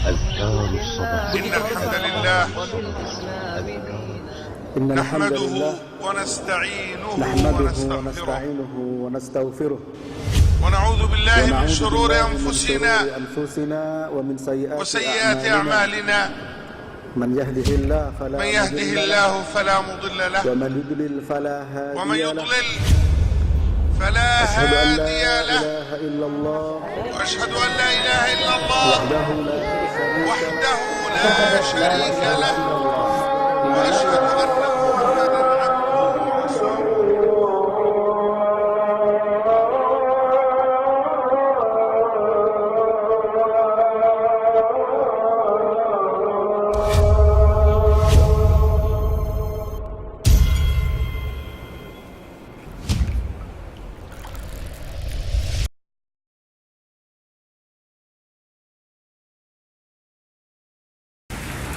أذكار الصباح. إن الحمد لله نحمده ونستعينه ونستغفره ونستغفره ونعوذ بالله من ونعوذ شرور بالله من أنفسنا أنفسنا ومن وسيئات أعمالنا. من يهده الله فلا من يهده مضل الله له فلا مضل له ومن يضلل فلا ومن هادي له يضلل فلا أشهد أن لا هادي له إله إلا الله وأشهد أن لا إله إلا الله وحده لا شريك وحده لا شريك له وأشهد أن محمدا عبده ورسوله.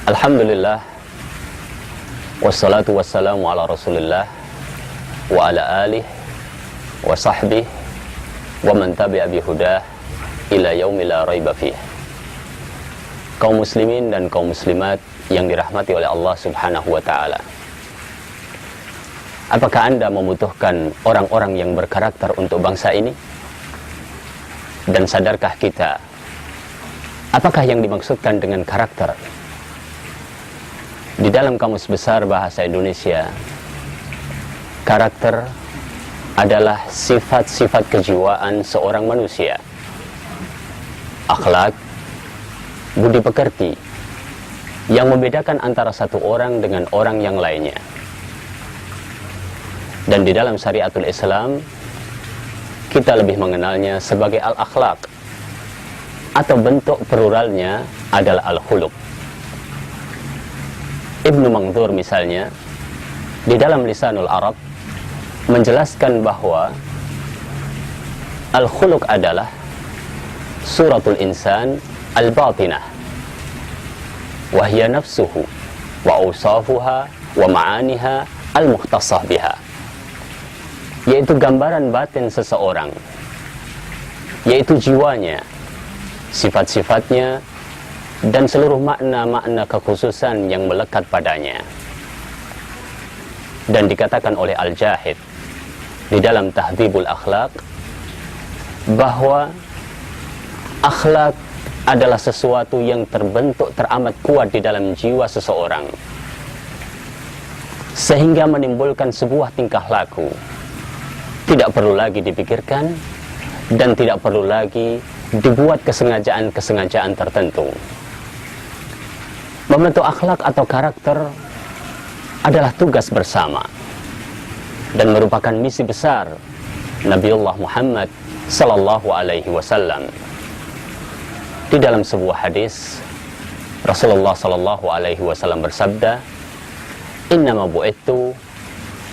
Alhamdulillah, wassalatu wassalamu ala rasulillah wa ala alih wa sahbih wa man tabi'a bihudah ila yaumi la raiba fih. Kaum muslimin dan kaum muslimat yang dirahmati oleh Allah subhanahu wa ta'ala, apakah Anda membutuhkan orang-orang yang berkarakter untuk bangsa ini? Dan sadarkah kita apakah yang dimaksudkan dengan karakter? Di dalam Kamus Besar Bahasa Indonesia, karakter adalah sifat-sifat kejiwaan seorang manusia, akhlak, budi pekerti, yang membedakan antara satu orang dengan orang yang lainnya. Dan di dalam syariatul Islam, kita lebih mengenalnya sebagai al-akhlak, atau bentuk pluralnya adalah al-khuluq. Ibnu Manzur misalnya, di dalam Lisanul Arab menjelaskan bahwa al-khuluq adalah suratul insan al-batinah, wahya nafsuhu wa awsafuha wa ma'aniha al-mukhtasah biha, yaitu gambaran batin seseorang, yaitu jiwanya, sifat-sifatnya, dan seluruh makna-makna kekhususan yang melekat padanya. Dan dikatakan oleh Al-Jahid di dalam Tahdhibul Akhlaq bahwa akhlak adalah sesuatu yang terbentuk teramat kuat di dalam jiwa seseorang, sehingga menimbulkan sebuah tingkah laku tidak perlu lagi dipikirkan dan tidak perlu lagi dibuat kesengajaan-kesengajaan tertentu. Membentuk akhlak atau karakter adalah tugas bersama dan merupakan misi besar Nabiullah Muhammad sallallahu alaihi wasallam. Di dalam sebuah hadis, Rasulullah sallallahu alaihi wasallam bersabda, "Innama bu'ithu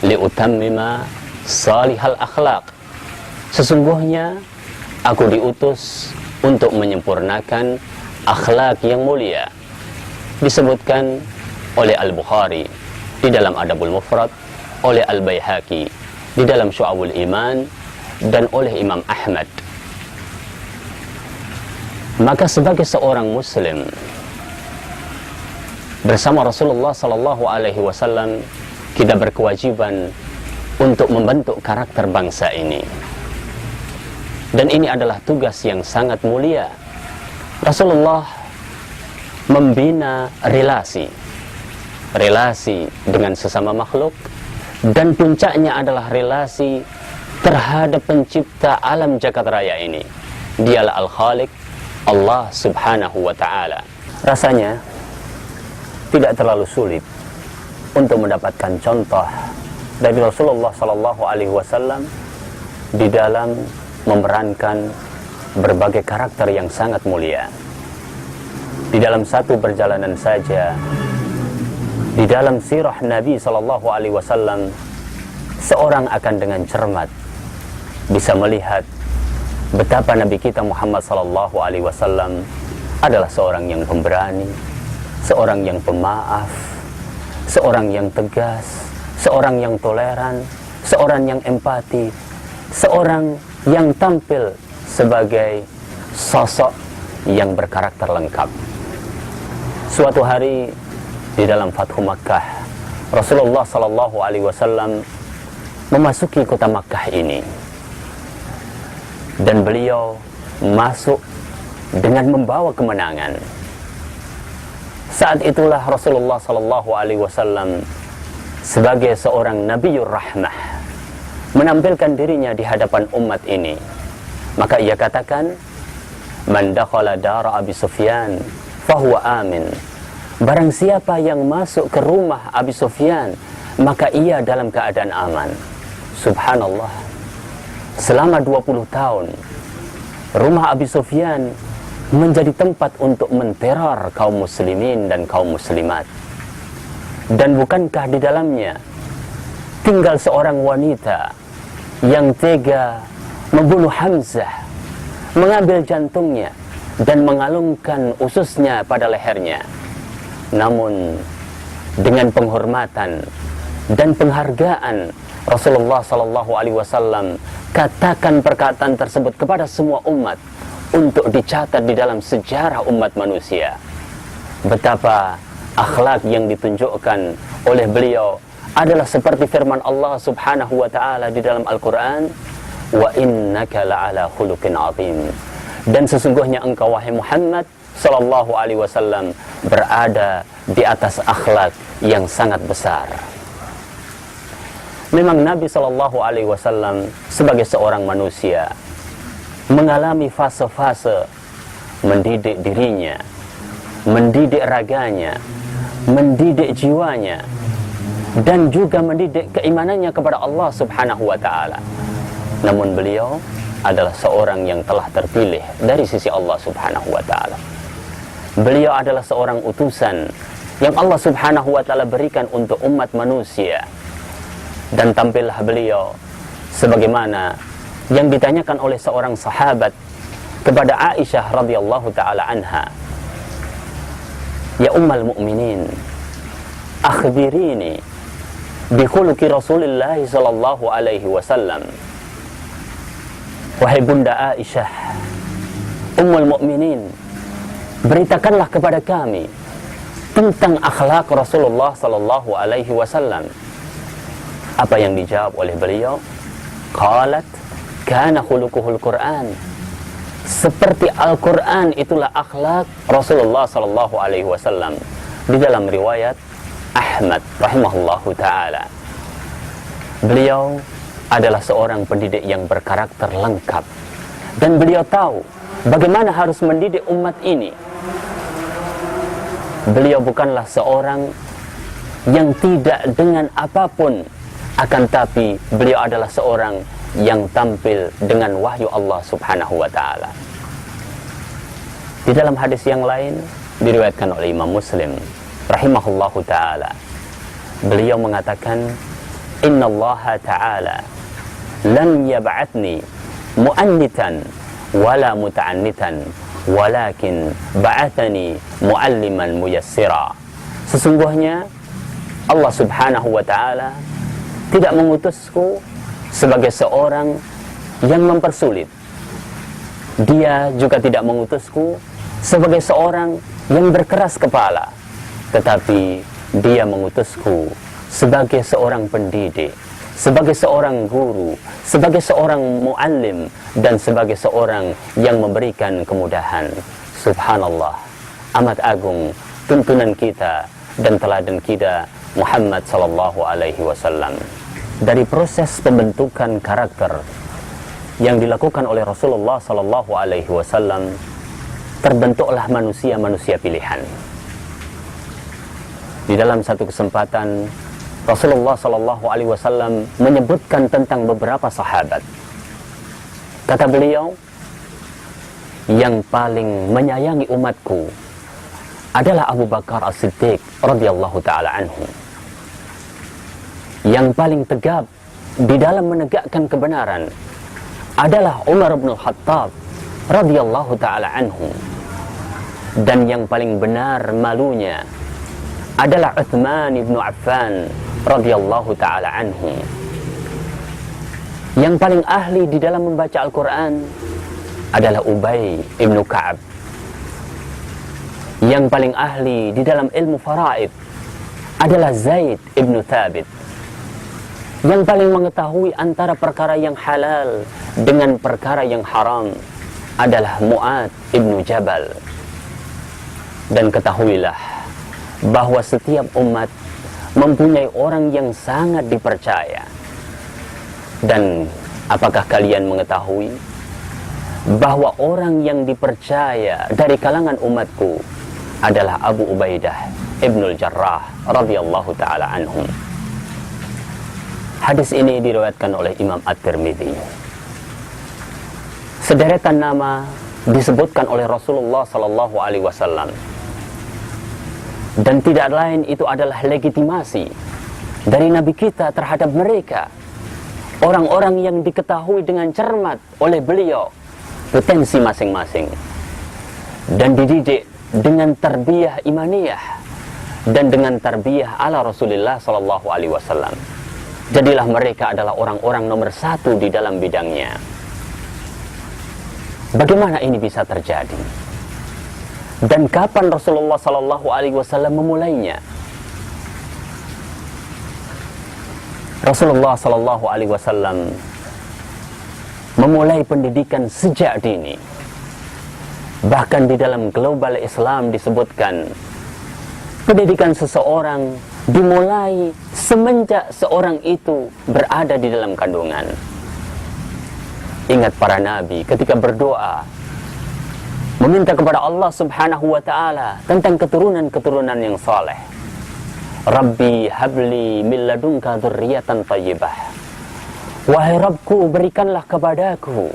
liutammima salihal akhlaq." Sesungguhnya aku diutus untuk menyempurnakan akhlak yang mulia. Disebutkan oleh Al-Bukhari di dalam Adabul Mufrad, oleh Al-Baihaqi di dalam Syu'abul Iman, dan oleh Imam Ahmad. Maka sebagai seorang muslim bersama Rasulullah sallallahu alaihi wasallam, kita berkewajiban untuk membentuk karakter bangsa ini. Dan ini adalah tugas yang sangat mulia. Rasulullah membina relasi dengan sesama makhluk, dan puncaknya adalah relasi terhadap pencipta alam jagat raya ini. Dialah Al-Khaliq, Allah subhanahu wa ta'ala. Rasanya tidak terlalu sulit untuk mendapatkan contoh dari Rasulullah sallallahu alaihi wasallam di dalam memerankan berbagai karakter yang sangat mulia. Di dalam satu perjalanan saja, di dalam sirah Nabi sallallahu alaihi wasallam, seorang akan dengan cermat bisa melihat betapa Nabi kita Muhammad sallallahu alaihi wasallam adalah seorang yang pemberani, seorang yang pemaaf, seorang yang tegas, seorang yang toleran, seorang yang empati, seorang yang tampil sebagai sosok yang berkarakter lengkap. Suatu hari di dalam Fathu Makkah, Rasulullah Sallallahu Alaihi Wasallam memasuki kota Makkah ini, dan beliau masuk dengan membawa kemenangan. Saat itulah Rasulullah Sallallahu Alaihi Wasallam sebagai seorang Nabiur Rahmah menampilkan dirinya di hadapan umat ini. Maka ia katakan, "Man dakhala dara Abi Sufyan fahuwa amin." Barang siapa yang masuk ke rumah Abi Sufyan, maka ia dalam keadaan aman. Subhanallah. Selama 20 tahun, rumah Abi Sufyan menjadi tempat untuk menteror kaum muslimin dan kaum muslimat. Dan bukankah di dalamnya tinggal seorang wanita yang tega membunuh Hamzah, mengambil jantungnya dan mengalungkan ususnya pada lehernya. Namun dengan penghormatan dan penghargaan, Rasulullah Sallallahu Alaihi Wasallam katakan perkataan tersebut kepada semua umat untuk dicatat di dalam sejarah umat manusia. Betapa akhlak yang ditunjukkan oleh beliau adalah seperti firman Allah Subhanahu wa taala di dalam Al-Qur'an, "Wa innaka la'ala khuluqin 'azim." Dan sesungguhnya engkau wahai Muhammad Sallallahu Alaihi Wasallam berada di atas akhlak yang sangat besar. Memang Nabi Sallallahu Alaihi Wasallam sebagai seorang manusia mengalami fase-fase mendidik dirinya, mendidik raganya, mendidik jiwanya, dan juga mendidik keimanannya kepada Allah Subhanahu wa taala. Namun beliau adalah seorang yang telah terpilih dari sisi Allah Subhanahu wa taala. Beliau adalah seorang utusan yang Allah Subhanahu wa taala berikan untuk umat manusia. Dan tampillah beliau sebagaimana yang ditanyakan oleh seorang sahabat kepada Aisyah radhiyallahu taala anha, "Ya ummul mukminin, akhbirini bi khuluqi Rasulillah sallallahu alaihi wasallam." Wahai Bunda Aisyah, ummul mukminin, beritakanlah kepada kami tentang akhlak Rasulullah sallallahu alaihi wasallam. Apa yang dijawab oleh beliau? Qalat, kana khuluquhul Qur'an. Seperti Al-Qur'an itulah akhlak Rasulullah sallallahu alaihi wasallam. Di dalam riwayat Ahmad rahimahullahu taala, beliau adalah seorang pendidik yang berkarakter lengkap, dan beliau tahu bagaimana harus mendidik umat ini. Beliau bukanlah seorang yang tidak dengan apapun, akan tapi beliau adalah seorang yang tampil dengan wahyu Allah Subhanahu wa taala. Di dalam hadis yang lain diriwayatkan oleh Imam Muslim rahimahullahu taala, beliau mengatakan, "Innallaha ta'ala lam yab'athni mu'annitan wala muta'annitan, walakin ba'athani mu'alliman muyassira." Sesungguhnya Allah Subhanahu wa taala tidak mengutusku sebagai seorang yang mempersulit. Dia juga tidak mengutusku sebagai seorang yang berkeras kepala, tetapi dia mengutusku sebagai seorang pendidik, sebagai seorang guru, sebagai seorang muallim, dan sebagai seorang yang memberikan kemudahan. Subhanallah, amat agung tuntunan kita dan teladan kita Muhammad sallallahu alaihi wasallam. Dari proses pembentukan karakter yang dilakukan oleh Rasulullah sallallahu alaihi wasallam, terbentuklah manusia-manusia pilihan. Di dalam satu kesempatan Rasulullah sallallahu alaihi wasallam menyebutkan tentang beberapa sahabat. Kata beliau, "Yang paling menyayangi umatku adalah Abu Bakar As-Siddiq radhiyallahu taala anhu. Yang paling tegap di dalam menegakkan kebenaran adalah Umar bin Khattab radhiyallahu taala anhu. Dan yang paling benar malunya adalah Utsman bin Affan radhiyallahu taala anhu. Yang paling ahli di dalam membaca Al-Quran adalah Ubay bin Ka'ab. yang paling ahli di dalam ilmu faraid adalah Zaid ibn Thabit. Yang paling mengetahui antara perkara yang halal dengan perkara yang haram adalah Mu'ad ibn Jabal. Dan ketahuilah bahwa setiap umat mempunyai orang yang sangat dipercaya. Dan apakah kalian mengetahui bahwa orang yang dipercaya dari kalangan umatku adalah Abu Ubaidah Ibnul Jarrah radhiyallahu taala anhum. Hadis ini diriwayatkan oleh Imam At-Tirmidzi. Sederetan nama disebutkan oleh Rasulullah sallallahu alaihi wasallam. Dan tidak lain itu adalah legitimasi dari Nabi kita terhadap mereka, orang-orang yang diketahui dengan cermat oleh beliau potensi masing-masing dan dididik dengan tarbiyah imaniyah dan dengan tarbiyah ala Rasulullah sallallahu alaihi wasallam. Jadilah mereka adalah orang-orang nomor satu di dalam bidangnya. Bagaimana ini bisa terjadi? Dan kapan Rasulullah sallallahu alaihi wasallam memulainya? Rasulullah sallallahu alaihi wasallam memulai pendidikan sejak dini. Bahkan di dalam global Islam disebutkan pendidikan seseorang dimulai semenjak seorang itu berada di dalam kandungan. Ingat para nabi ketika berdoa meminta kepada Allah subhanahu wa ta'ala tentang keturunan-keturunan yang saleh. Rabbi habli min ladunka dzurriyyatan thayyibah. Wahai Rabbku, berikanlah kepadaku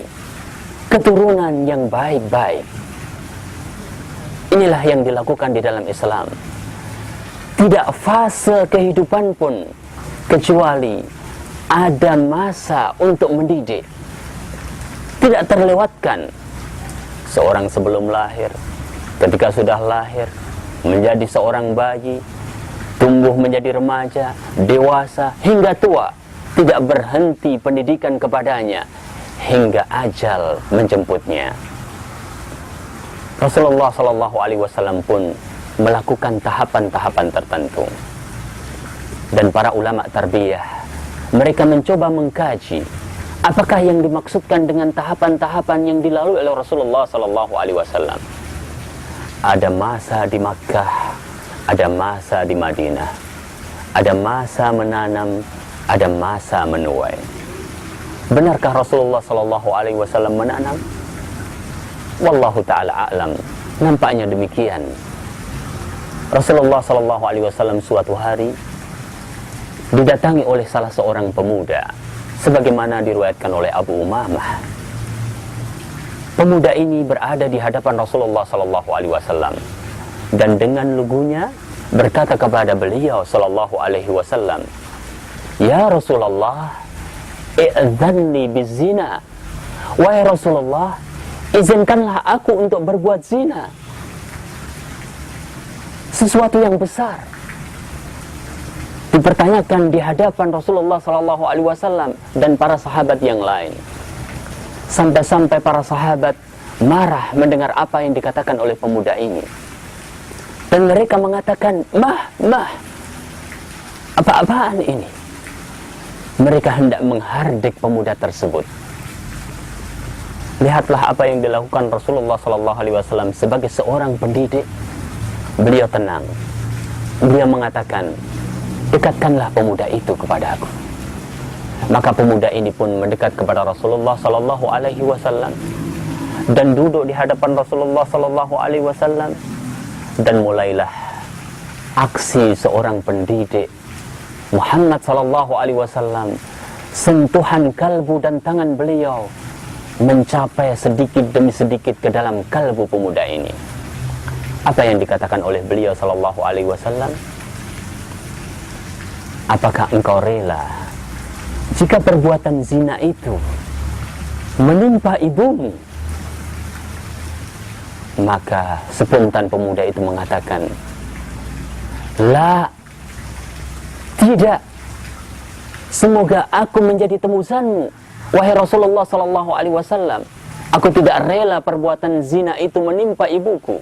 keturunan yang baik-baik. Inilah yang dilakukan di dalam Islam. Tidak fase kehidupan pun kecuali ada masa untuk mendidik. Tidak terlewatkan. Seorang sebelum lahir, ketika sudah lahir, menjadi seorang bayi, tumbuh menjadi remaja, dewasa, hingga tua, tidak berhenti pendidikan kepadanya, hingga ajal menjemputnya. Rasulullah SAW pun melakukan tahapan-tahapan tertentu. Dan para ulama tarbiyah, mereka mencoba mengkaji apakah yang dimaksudkan dengan tahapan-tahapan yang dilalui oleh Rasulullah SAW. Ada masa di Makkah, ada masa di Madinah, ada masa menanam, ada masa menuai. Benarkah Rasulullah SAW menanam? Wallahu ta'ala a'lam. Nampaknya demikian. Rasulullah SAW suatu hari didatangi oleh salah seorang pemuda, sebagaimana diriwayatkan oleh Abu Umamah. Pemuda ini berada di hadapan Rasulullah SAW dan dengan lugunya berkata kepada beliau SAW, "Ya Rasulullah, i'dzanni bizina." Wahai Rasulullah, izinkanlah aku untuk berbuat zina. Sesuatu yang besar dipertanyakan di hadapan Rasulullah SAW dan para sahabat yang lain. Sampai-sampai para sahabat marah mendengar apa yang dikatakan oleh pemuda ini. Dan mereka mengatakan, mah, apa-apaan ini? Mereka hendak menghardik pemuda tersebut. Lihatlah apa yang dilakukan Rasulullah SAW sebagai seorang pendidik. Beliau tenang. Beliau mengatakan, dekatkanlah pemuda itu kepada aku. Maka pemuda ini pun mendekat kepada Rasulullah SAW dan duduk di hadapan Rasulullah SAW, dan mulailah aksi seorang pendidik Muhammad SAW. Sentuhan kalbu dan tangan beliau mencapai sedikit demi sedikit ke dalam kalbu pemuda ini. Apa yang dikatakan oleh beliau SAW? Apakah engkau rela jika perbuatan zina itu menimpa ibumu? Maka spontan pemuda itu mengatakan, la, tidak. Semoga aku menjadi tebusanmu, wahai Rasulullah SAW. Aku tidak rela perbuatan zina itu menimpa ibuku.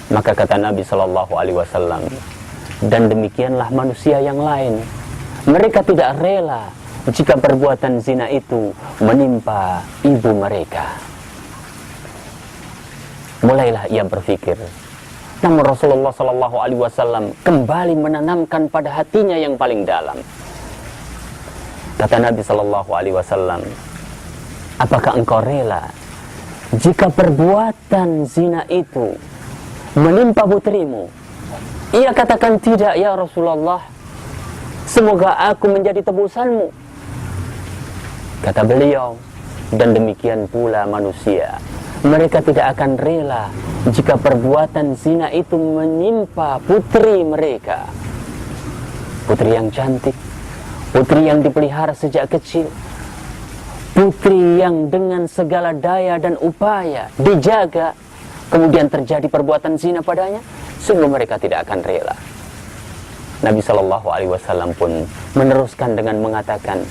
Maka kata Nabi Shallallahu Alaihi Wasallam, dan demikianlah manusia yang lain, mereka tidak rela jika perbuatan zina itu menimpa ibu mereka. Mulailah ia berpikir. Namun Rasulullah Shallallahu Alaihi Wasallam kembali menanamkan pada hatinya yang paling dalam. Kata Nabi Shallallahu Alaihi Wasallam, apakah engkau rela jika perbuatan zina itu menimpa putrimu? Ia katakan, tidak ya Rasulullah, semoga aku menjadi tebusanmu. Kata beliau, dan demikian pula manusia, mereka tidak akan rela jika perbuatan zina itu menimpa putri mereka. Putri yang cantik, putri yang dipelihara sejak kecil, putri yang dengan segala daya dan upaya dijaga, kemudian terjadi perbuatan zina padanya, sungguh mereka tidak akan rela. Nabi Shallallahu Alaihi Wasallam pun meneruskan dengan mengatakan,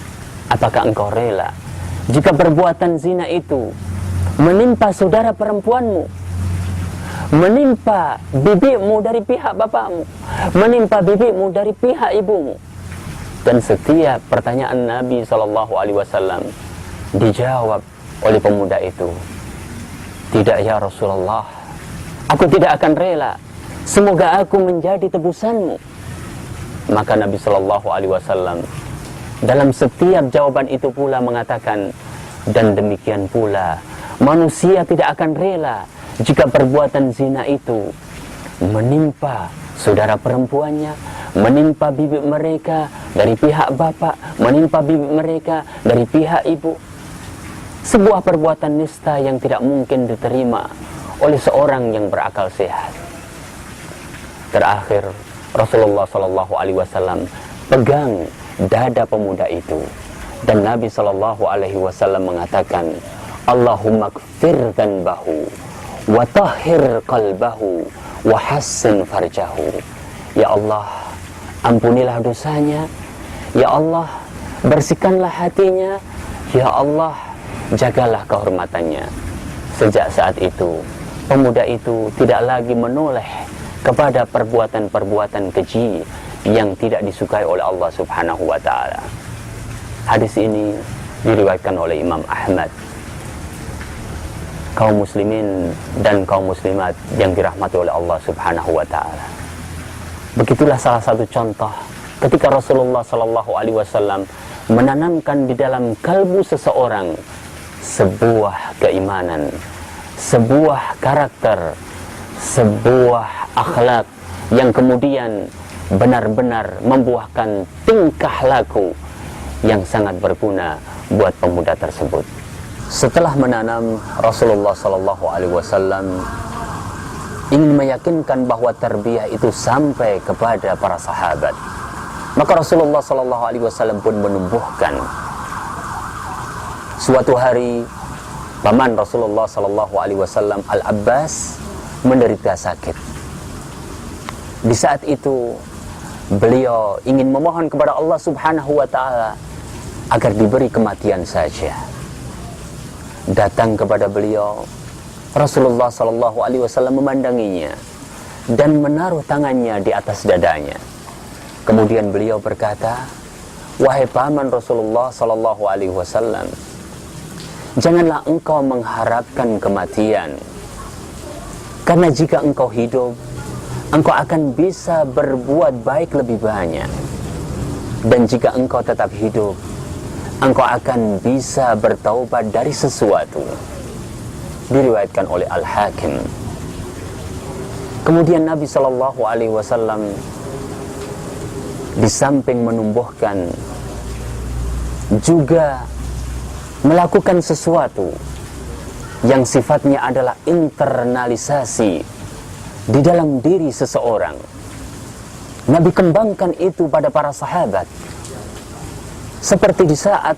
apakah engkau rela jika perbuatan zina itu menimpa saudara perempuanmu, menimpa bibimu dari pihak bapakmu, menimpa bibimu dari pihak ibumu? Dan setiap pertanyaan Nabi Shallallahu Alaihi Wasallam dijawab oleh pemuda itu, tidak ya Rasulullah, aku tidak akan rela, semoga aku menjadi tebusanmu. Maka Nabi Shallallahu Alaihi Wasallam dalam setiap jawaban itu pula mengatakan, dan demikian pula manusia tidak akan rela jika perbuatan zina itu menimpa saudara perempuannya, menimpa bibi mereka dari pihak bapak, menimpa bibi mereka dari pihak ibu. Sebuah perbuatan nista yang tidak mungkin diterima oleh seorang yang berakal sehat. Terakhir, Rasulullah Shallallahu Alaihi Wasallam pegang dada pemuda itu, dan Nabi Shallallahu Alaihi Wasallam mengatakan, Allahumma kfir dhanbahu wa tahhir qalbahu wa hassin farjahu. Ya Allah, ampunilah dosanya. Ya Allah, bersihkanlah hatinya. Ya Allah, jagalah kehormatannya. Sejak saat itu, pemuda itu tidak lagi menoleh kepada perbuatan-perbuatan keji yang tidak disukai oleh Allah Subhanahu wa Ta'ala. Hadis ini diriwayatkan oleh Imam Ahmad. Kaum muslimin dan kaum muslimat yang dirahmati oleh Allah Subhanahu wa Ta'ala, begitulah salah satu contoh ketika Rasulullah Sallallahu Alaihi Wasallam menanamkan di dalam kalbu seseorang sebuah keimanan, sebuah karakter, sebuah akhlak yang kemudian benar-benar membuahkan tingkah laku yang sangat berguna buat pemuda tersebut. Setelah menanam, Rasulullah Sallallahu Alaihi Wasallam ingin meyakinkan bahwa tarbiyah itu sampai kepada para sahabat. Maka Rasulullah Sallallahu Alaihi Wasallam pun menumbuhkan. Suatu hari, paman Rasulullah Sallallahu Alaihi Wasallam Al-Abbas menderita sakit. Di saat itu, beliau ingin memohon kepada Allah Subhanahu wa Ta'ala agar diberi kematian saja. Datang kepada beliau, Rasulullah Sallallahu Alaihi Wasallam memandanginya dan menaruh tangannya di atas dadanya. Kemudian beliau berkata, wahai paman Rasulullah Sallallahu Alaihi Wasallam, janganlah engkau mengharapkan kematian, karena jika engkau hidup, engkau akan bisa berbuat baik lebih banyak. Dan jika engkau tetap hidup, engkau akan bisa bertaubat dari sesuatu. Diriwayatkan oleh Al-Hakim. Kemudian Nabi Shallallahu Alaihi Wasallam di samping menumbuhkan juga melakukan sesuatu yang sifatnya adalah internalisasi di dalam diri seseorang. Nabi kembangkan itu pada para sahabat. Seperti di saat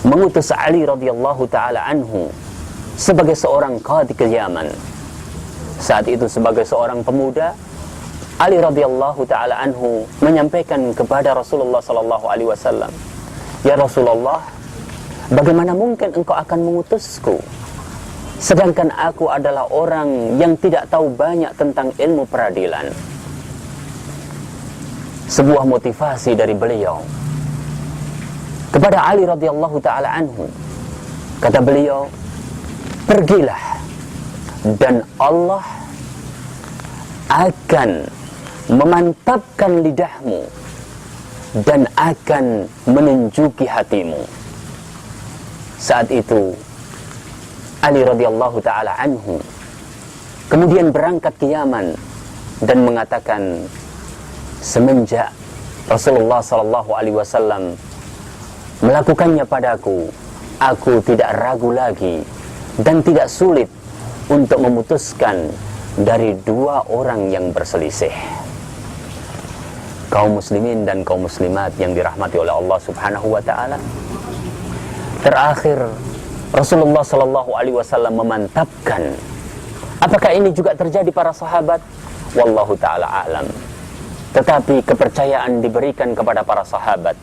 mengutus Ali radhiyallahu taala anhu sebagai seorang qadhi ke Yaman. Saat itu sebagai seorang pemuda, Ali radhiyallahu taala anhu menyampaikan kepada Rasulullah sallallahu alaihi wasallam, "Ya Rasulullah, bagaimana mungkin engkau akan mengutusku sedangkan aku adalah orang yang tidak tahu banyak tentang ilmu peradilan. Sebuah motivasi dari beliau kepada Ali radhiyallahu ta'ala anhu. Kata beliau, pergilah dan Allah akan memantapkan lidahmu dan akan menunjuki hatimu. Saat itu Ali radhiyallahu ta'ala anhu kemudian berangkat ke Yaman dan mengatakan, semenjak Rasulullah sallallahu alaihi wasallam melakukannya padaku, aku tidak ragu lagi dan tidak sulit untuk memutuskan dari dua orang yang berselisih. Kaum muslimin dan kaum muslimat yang dirahmati oleh Allah Subhanahu wa taala. Terakhir Rasulullah sallallahu alaihi wasallam memantapkan. Apakah ini juga terjadi para sahabat? Wallahu taala a'lam. Tetapi kepercayaan diberikan kepada para sahabat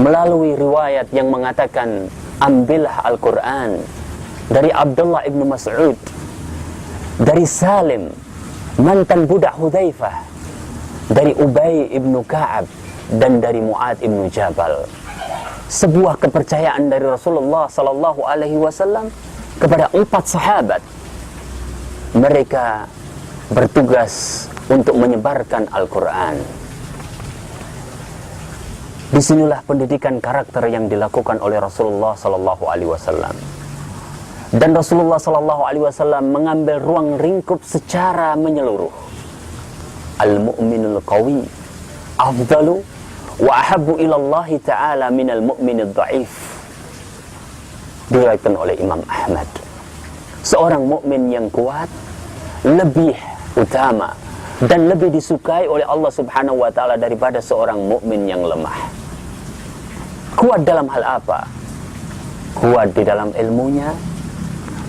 melalui riwayat yang mengatakan, ambillah Al-Quran dari Abdullah ibnu Mas'ud, dari Salim mantan budak Hudzaifah, dari Ubay ibnu Ka'ab, dan dari Mu'ad ibnu Jabal. Sebuah kepercayaan dari Rasulullah sallallahu alaihi wasallam kepada 4 sahabat. Mereka bertugas untuk menyebarkan Al-Quran. Disinilah pendidikan karakter yang dilakukan oleh Rasulullah sallallahu alaihi wasallam. Dan Rasulullah sallallahu alaihi wasallam mengambil ruang lingkup secara menyeluruh. Al-mu'minul qawi afdalu wa ahabbu ila Allah ta'ala minal mu'minid dha'if. Diriwayatkan oleh Imam Ahmad. Seorang mukmin yang kuat lebih utama dan lebih disukai oleh Allah Subhanahu wa taala daripada seorang mukmin yang lemah. Kuat dalam hal apa? Kuat di dalam ilmunya,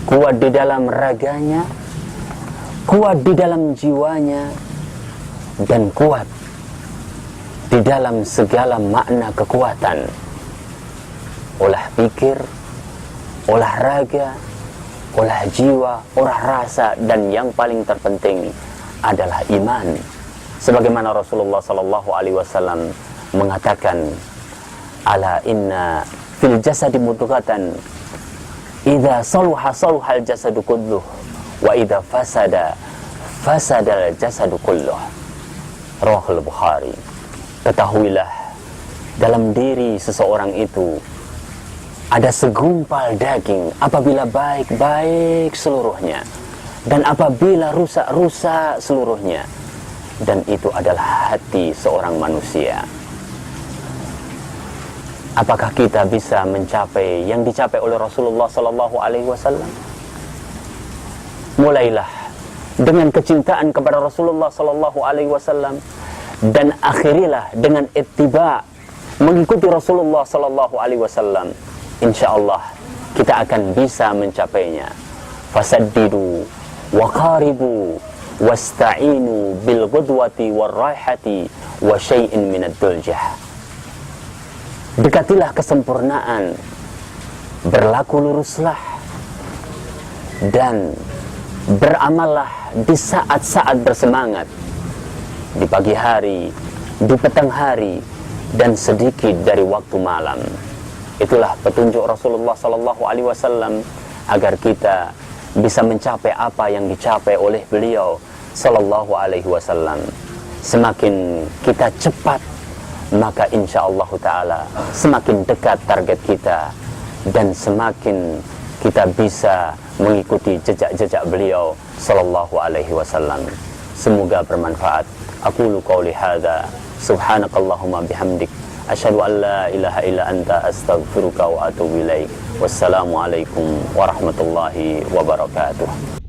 kuat di dalam raganya, kuat di dalam jiwanya, dan kuat di dalam segala makna kekuatan. Olah pikir, olah raga, olah jiwa, olah rasa, dan yang paling terpenting adalah iman. Sebagaimana Rasulullah sallallahu alaihi wasallam mengatakan, ala inna fil jasadi mudghatan idza saluha saluhal jasadu kulluh wa idza fasadal jasadu kulluh. Rawahul Bukhari. Ketahuilah, dalam diri seseorang itu ada segumpal daging. Apabila baik, baik seluruhnya, dan apabila rusak, rusak seluruhnya. Dan itu adalah hati seorang manusia. Apakah kita bisa mencapai yang dicapai oleh Rasulullah sallallahu alaihi wasallam? Mulailah dengan kecintaan kepada Rasulullah sallallahu alaihi wasallam dan akhirilah dengan ittiba, mengikuti Rasulullah sallallahu alaihi wasallam. Insyaallah kita akan bisa mencapainya. Fasaddidu wa qaribu wasta'inu bil ghudwati war raihati wa syai'in minad duljah. Dekatilah kesempurnaan, berlaku luruslah, dan beramallah di saat-saat bersemangat, di pagi hari, di petang hari, dan sedikit dari waktu malam. Itulah petunjuk Rasulullah sallallahu alaihi wasallam agar kita bisa mencapai apa yang dicapai oleh beliau sallallahu alaihi wasallam. Semakin kita cepat, maka insyaallah ta'ala semakin dekat target kita dan semakin kita bisa mengikuti jejak-jejak beliau sallallahu alaihi wasallam. Semoga bermanfaat. Aqulu qauli hadza subhanakallahumma bihamdik asyhadu an la ilaha illa anta astaghfiruka wa atubu ilaik. Wassalamu alaikum warahmatullahi wabarakatuh.